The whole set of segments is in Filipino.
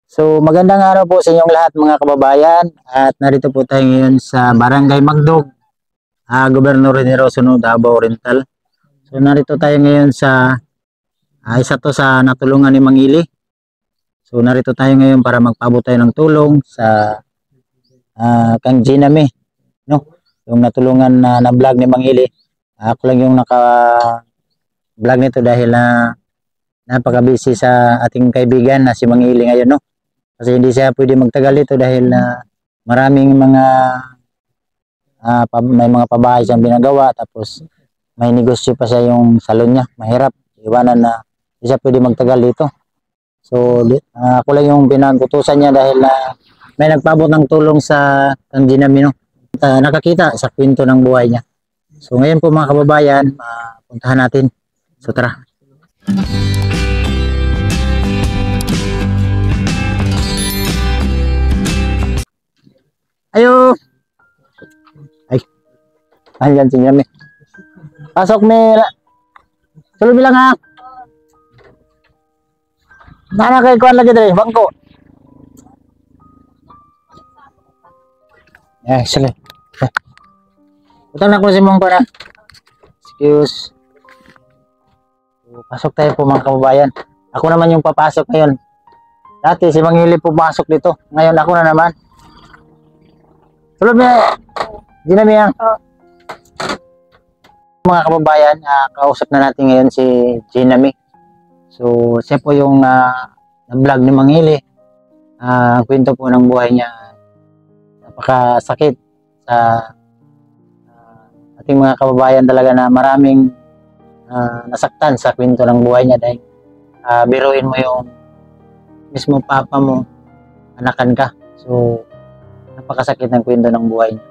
So magandang araw po sa inyong lahat mga kababayan at narito po tayo ngayon sa Barangay Magdog, Gobernador General Sunod, Davao Oriental. So narito tayo ngayon sa isa to sa natulungan ni Mangili. So narito tayo ngayon para magpaabot tayo ng tulong sa Kang Giname, no? Yung natulungan na vlog ni Mangili. Ako lang yung naka-vlog nito dahil napaka-busy sa ating kaibigan na si Mangili ngayon, no? Kasi hindi siya pwede magtagal dito dahil maraming mga may mga pabahay siyang binagawa, tapos may negosyo pa siya yung salon niya. Mahirap iwanan na hindi siya pwede magtagal dito. So ako lang yung pinagutusan niya dahil may nagpaabot ng tulong sa Kang Giname, no? Nakakita sa kwento ng buhay niya. So ngayon po mga kababayan, puntahan natin. So tara. Ayo. Ay. Ayan si Giname. Pasok mi. Sulod bilang ha. Nana kay kuan lagi dre, bangko. Sige. Utang na ko si mong kuan. Excuse. Pasok tayo po mga kababayan. Ako naman yung papasok ngayon. Dati si Mangili pumasok dito. Ngayon ako na naman. Sulod mi. Giname yan. Mga kababayan, kausap na natin ngayon si Giname. So, siya po yung na-vlog ni Mangili. Kwento po ng buhay niya. Napakasakit sa ating mga kababayan talaga na maraming nasaktan sa kwento ng buhay niya dahil biruin mo yung mismo papa mo, anakan ka. So, napakasakit ng kwento ng buhay niya.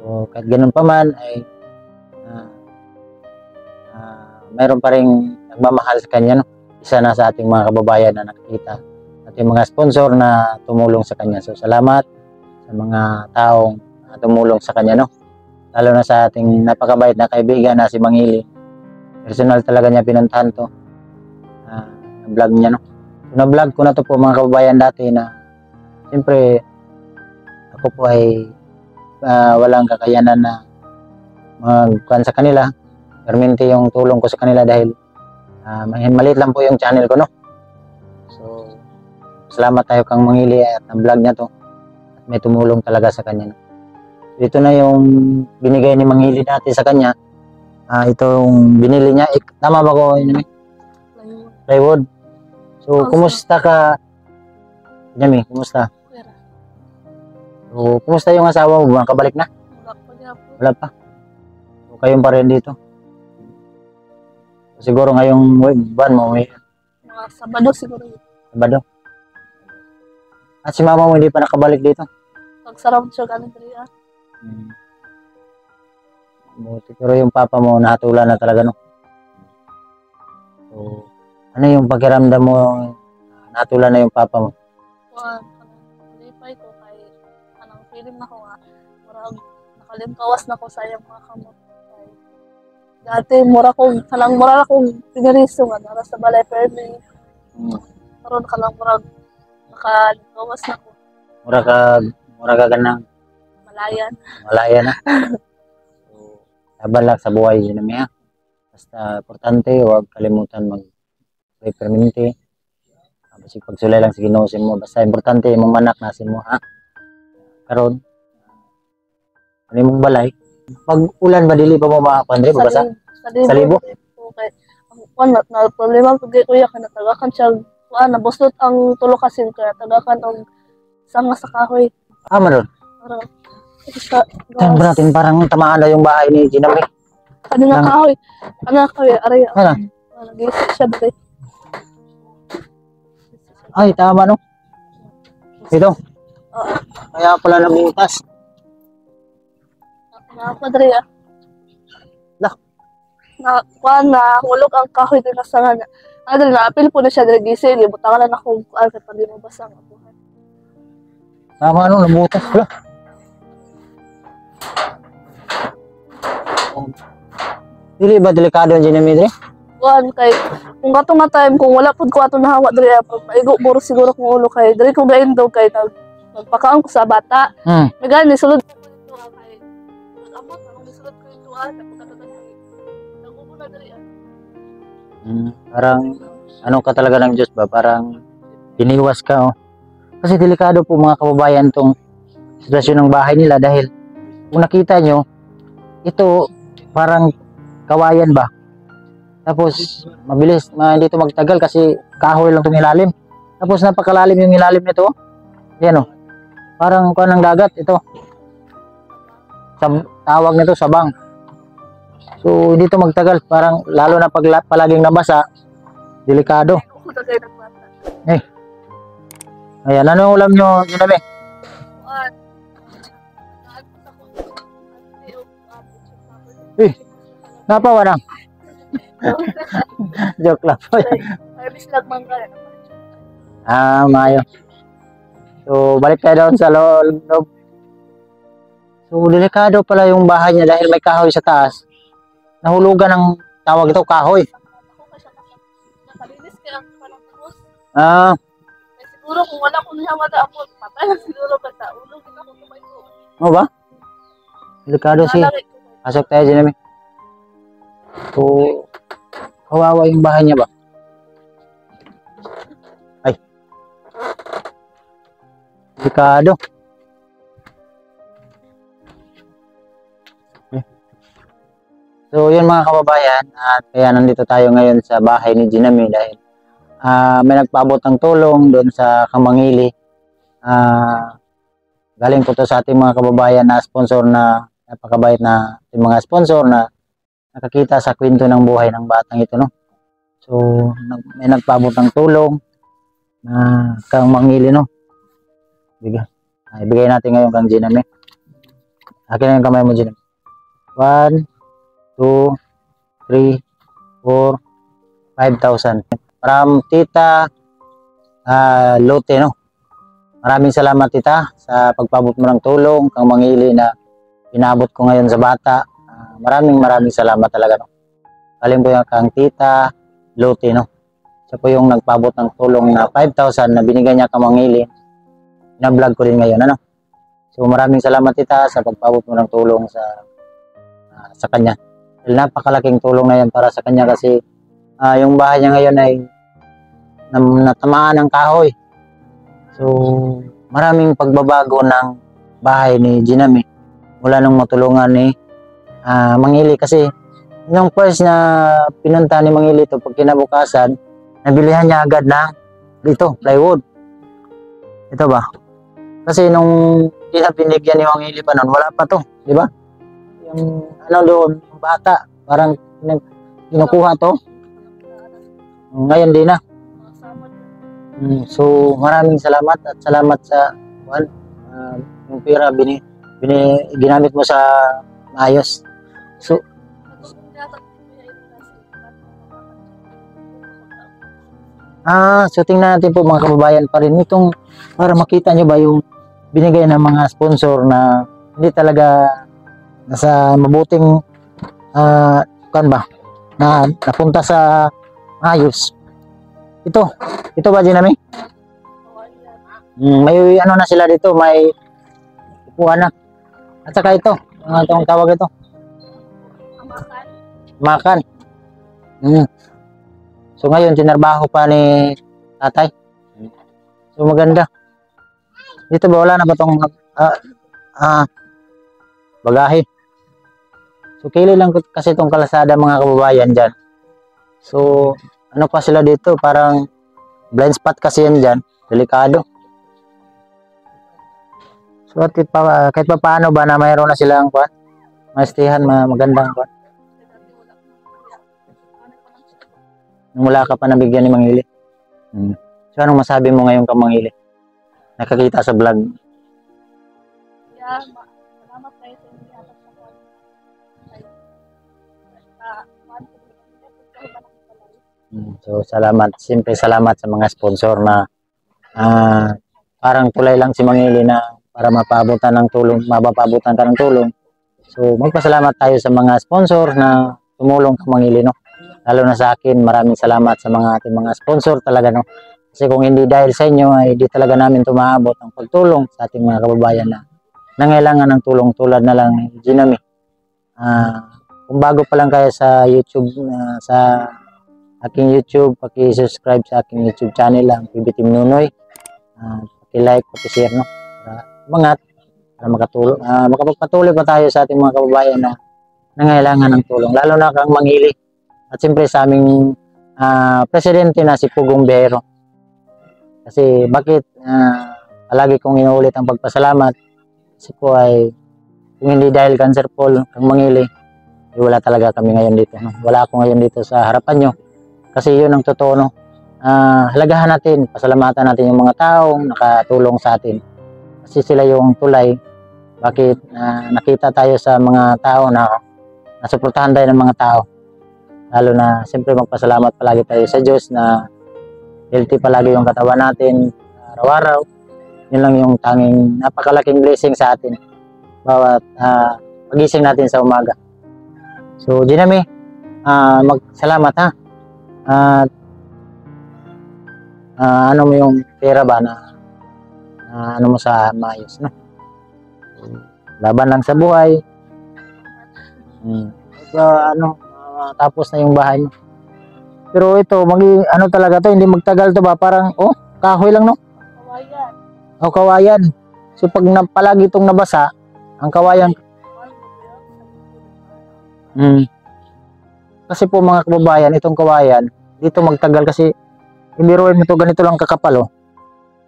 So, kahit ganun pa man ay mayroon pa rin nagmamahal sa kanya, no? Isa na sa ating mga kababayan na nakikita, ating mga sponsor na tumulong sa kanya. So salamat sa mga taong tumulong sa kanya, no? Lalo na sa ating napakabait na kaibigan na si Mangili. Personal talaga niya pinuntahan to, na-vlog niya, no? So, na-vlog ko na to po mga kababayan dati na siyempre ako po ay walang kakayanan na magkuhan sa kanila. Permente yung tulong ko sa kanila dahil maliit lang po yung channel ko, no? So, salamat tayo Kang Mangili at na-vlog niya to. At may tumulong talaga sa kanya, no? So, ito na yung binigay ni Mangili dati sa kanya. Itong binili niya. Tama ba ko? Plywood. So, kumusta ka? Giname, kumusta? So, kumusta yung asawa mo? Nakabalik na? Wala pa. So, kayong pa rin dito. Siguro ngayong buwan mo may Sabado siguro. Sabado. At si mama mo hindi pa nakabalik dito. Pagsarap siya galing dito. Buti, pero yung papa mo nahatulan na talaga, no? So, ano yung pakiramdam mo nahatulan na yung papa mo? Kalipay ko kay anang feeling na ko nga murag nakalimkawas na ko sa iyang mga kamot. Dati mura akong piniriso nga nara sa balay permi. Karon ka lang murag nakagawas na ko. Mura ka ganang malaya na. So, laban sa buhay Giname, ha. Basta importante huwag kalimutan mag permanente. Basta pagsulay lang sa Ginoo mo. Basta importante imong manak nasin mo, ha. Karon ano mong balay? Pag ulan ba dili ba mo makapandre babasa? Sa libo? Okay. Na problema pag kuya ka natagakan siya nabustot ang tulo kasin kaya tagakan og sanga sa kahoy. Maron. Tan ba natin parang tamaan na yung bahay ni Giname. Ano na kahoy? Aray. Ano? Nag-isip siya dito. Ay, tama, no? Ito. Kaya pala nabutas. Napadre Lah. Hulog ang kahoy din sa nga. Apil po na siya dili gising, butangan na akong kuan kay pandi mo basa nga buhay. Tama, no? Nabutas. Wala. Dili ba delikado ang Giname, dre? kuan kay kung kato nga time kung wala pud ko ato nahawa diri pag maigo buro siguro kung ulo kay diri ko gaindog kay nagpakaon ko sa bata. May gani sulod ko ito kay amot anong sulod ko ito kapag nagubo na diri. Parang ano ka talaga ng Diyos ba? Parang iniwas ka, oh. Kasi delikado po mga kababayan tong sitwasyon ng bahay nila dahil kung nakita nyo, ito parang kawayan ba? Tapos mabilis, hindi ito magtagal kasi kahoy lang itong ilalim. Tapos napakalalim yung ilalim nito. Yan, oh. Parang kuha ng dagat ito. Tawag nito sabang. So hindi ito magtagal. Parang lalo na pag palaging nabasa, delikado. Eh. Ayan, anong ulam nyo, Giname? Napawa na. Joke lang po. Mayo. So, balik tayo doon sa loob. So, delikado pala yung bahay niya dahil may kahoy sa taas. Nahulugan ng tawag ito, kahoy. Siguro kung wala ko niya ako, patay na siguro kada ulo kita ko tumayo. Ano ba? Delikado si. Pasok tayo dyan namin. So, kawawa yung bahay niya ba? Ay. Delikado. So, yun mga kababayan. At kaya nandito tayo ngayon sa bahay ni Giname dahil may nagpaabot ng tulong doon sa Kamangili. Galing po to sa ating mga kababayan na sponsor na napakabait na ating mga sponsor na nakakita sa kwento ng buhay ng batang ito, no? So, may nagpaabot ng tulong na Kamangili, no? Ibigay natin ngayon kang Giname. Akin na yung kamay mo, Giname. 1, 2, 3, 4, 5,000. From Tita Lote, no? Maraming salamat, Tita, sa pagpabot mo ng tulong, kang Mangili na pinabot ko ngayon sa bata. Maraming salamat talaga, no? Galing po yung kang Tita Lote, no? Siya po yung nagpabot ng tulong na 5,000 na binigay niya kang Mangili. Na-vlog ko rin ngayon, ano? So maraming salamat, Tita, sa pagpabot mo ng tulong sa kanya. Dahil napakalaking tulong na yan para sa kanya kasi yung bahay niya ngayon ay natamaan ng kahoy. So, maraming pagbabago ng bahay ni Giname mula nung matulungan ni Mangili kasi nung first na pinunta ni Mangili ito, pag kinabukasan, nabilihan niya agad ng dito, plywood. Ito ba? Kasi nung binigyan ni Mangili pa noon, wala pa to, di ba? Yung ano doon, yung bata, parang kinukuha to. Ngayon din na. So maraming salamat at salamat sa yung pera ginamit mo sa maayos. So so tingnan natin po mga kababayan pa rin itong para makita nyo ba yung binigay ng mga sponsor na hindi talaga nasa mabuting kan ba na napunta sa ayos. Ito ba, Giname? May ano na sila dito, may upuan na. At saka ito, itong tawag ito. Makan. So ngayon, tinarbaho pa ni tatay. So maganda. Dito ba, wala na ba itong bagahe? So kili lang kasi itong kalasada mga kababayan dyan. So ano pa sila dito, parang blind spot kasi yan dyan, delikado. So kahit pa paano ba na mayroon na silang maistihan, magandang wala ka pa nabigyan ni Mangili. So anong masabi mo ngayon kang Mangili? Nakakita sa vlog. Yeah, salamat kayo sa inyo at sa So salamat, siyempre salamat sa mga sponsor na parang tulay lang si Mangili na para mapabutan ng tulong, mapapabutan ka ng tulong. So magpasalamat tayo sa mga sponsor na tumulong kay Mangili, no? lalo na sa akin, maraming salamat sa mga ating mga sponsor talaga, no? Kasi kung hindi dahil sa inyo, ay di talaga namin tumaabot ang pagtulong sa ating mga kababayan na nangailangan ng tulong tulad na lang ni Ginami. Kung bago pa lang kayo sa YouTube, sa aking YouTube, paki-subscribe sa aking YouTube channel lang, PB Team Nunoy. Paki-like, paki-share, no? Para umangat, para makatulong, makapagpatuloy pa tayo sa ating mga kababayan na nangailangan ng tulong, lalo na kang mangili. At siyempre sa aming presidente na si Pugong Bihero. Kasi bakit palagi kong inuulit ang pagpasalamat? Kasi po ay kung hindi dahil Cancer Paul kang mangili, ay wala talaga kami ngayon dito. No? Wala ako ngayon dito sa harapan nyo. Kasi yun ang totoo. No? Halagahan natin, pasalamatan natin yung mga taong nakatulong sa atin. Kasi sila yung tulay. Bakit nakita tayo sa mga tao na nasuportahan tayo ng mga tao. Lalo na siyempre magpasalamat palagi tayo sa Diyos na healthy palagi yung katawan natin araw-araw. Yun lang yung tanging napakalaking blessing sa atin bawat pagising natin sa umaga. So Ginami, magsalamat ha. At ano mo yung pera ba na ano mo sa maayos, no? Laban lang sa buhay. Tapos na yung bahay mo. Pero ito, ano talaga to, hindi magtagal to ba? Parang, kahoy lang, no? Kawayan. Kawayan. So, pag palagi itong nabasa, ang kawayan. Kasi po mga kababayan, itong kawayan, dito magtagal kasi, ibiruin mo ito, ganito lang kakapal, oh.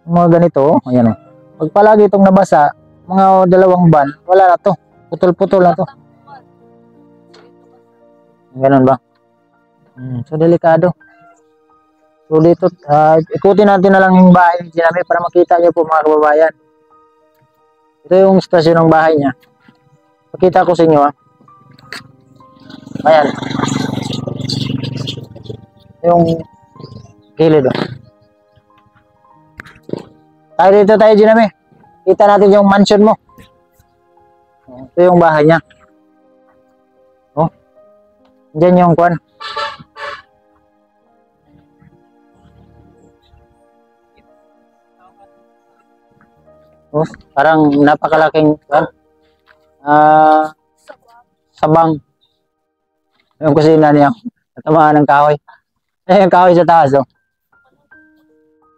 Mga ganito, ayan, oh. Pag palagi itong nabasa, mga 2 buwan, wala na to. Putol-putol na to. Ganun ba? So, delikado. So, dito, ikutin natin na lang yung bahay ni Ginami para makita nyo po mga kababayan. Ito yung sitwasyon ng bahay niya. Pakita ko sa inyo, ha. Ayan. Yung kilid, oh. Dito tayo, Ginami. Kita natin yung mansion mo. Ito yung bahay niya. Oh. Diyan yung kwan. Oh, parang napakalaking sabang. Yung kusina niya. Natamaan ng kahoy. Yung kahoy sa taas, oh.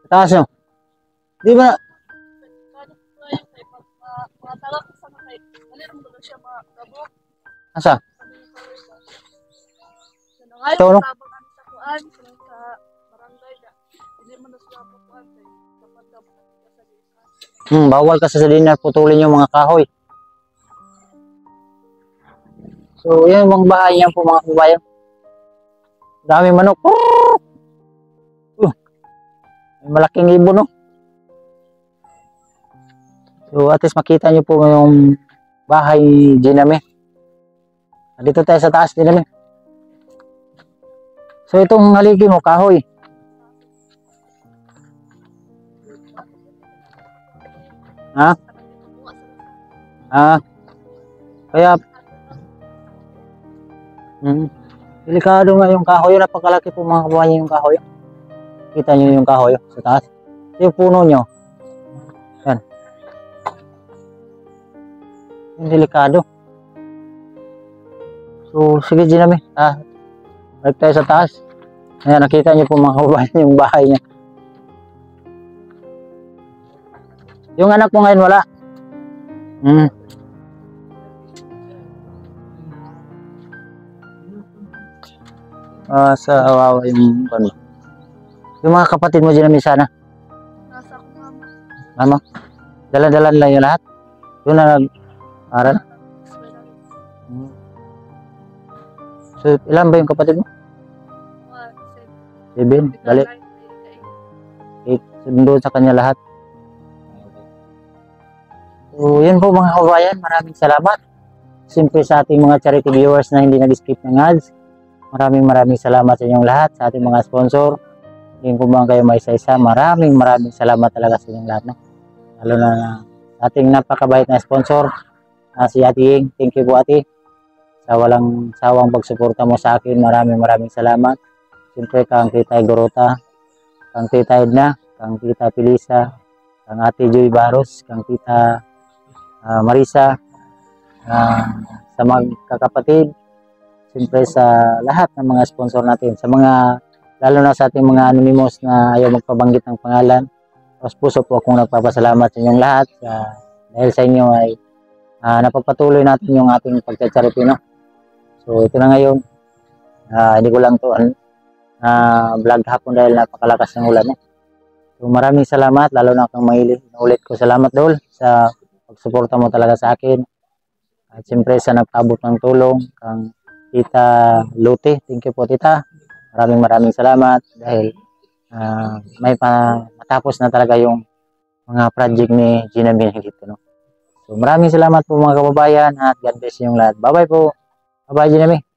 Sa taas, oh. Di ba? Asa? Ito, no? Bawal kasi sa dinar putulin yung mga kahoy. So, yan yung mga bahay niya po mga kabayan. Dami manok. May malaking ibon, no? So, at least makita nyo po yung bahay ni Ginami. Dito tayo sa taas, Ginami. So, itong haligi mo, kahoy. Ha? Kaya delikado nga yung kahoy. Napakalaki po mga kabayan yung kahoy. Kita nyo yung kahoy sa taas. Yung puno nyo. Yan. Yung delikado. So sige Ginami. Balik tayo sa taas. Ayan, nakita nyo po mga kabayan yung bahay niya. Yung anak mo ngayon wala. Sa awawa yung ano. Yung mga kapatid mo Ginami sana. Nasa ako, mama. Mama. Dalan-dalan lang yung lahat. Yung na nag-aral. So ilan ba yung kapatid mo? 7. Balik. 8. Doon sa kanya lahat. So, yun po mga kabayan, maraming salamat. Siyempre sa ating mga charity viewers na hindi nag-skip ng ads. Maraming salamat sa inyong lahat, sa ating mga sponsor. Hindi ko mga kayo may isa-isa. Maraming salamat talaga sa inyong lahat. No? Lalo na sa ating napakabait na sponsor, si Ate Ying. Thank you po Ate. sa walang sawang pagsuporta mo sa akin. Maraming salamat. Siyempre kang Tita Gorota, kang Tita Edna, kang Tita Pilisa, kang Ate Joy Baros, kang Tita Marisa, sa magkakapatid, siyempre sa lahat ng mga sponsor natin, sa mga, lalo na sa ating mga anonymous na ayaw magpabanggit ng pangalan. Tapos puso po akong nagpapasalamat sa inyong lahat dahil sa inyo ay napagpatuloy natin yung ating pagcha-charity, no? So ito na ngayon, hindi ko lang to vlog hapon dahil napakalakas ng ulan, eh. So maraming salamat, lalo na kang mahilig. Ulit ko salamat Dol sa pagsuporta mo talaga sa akin. At siyempre sa nagpabot ng tulong, kang Tita Lute, thank you po Tita. Maraming salamat dahil may matapos na talaga yung mga project ni Gina Benedicto, no? So maraming salamat po mga kababayan at God bless yung lahat. Bye bye po. Bye bye Gina.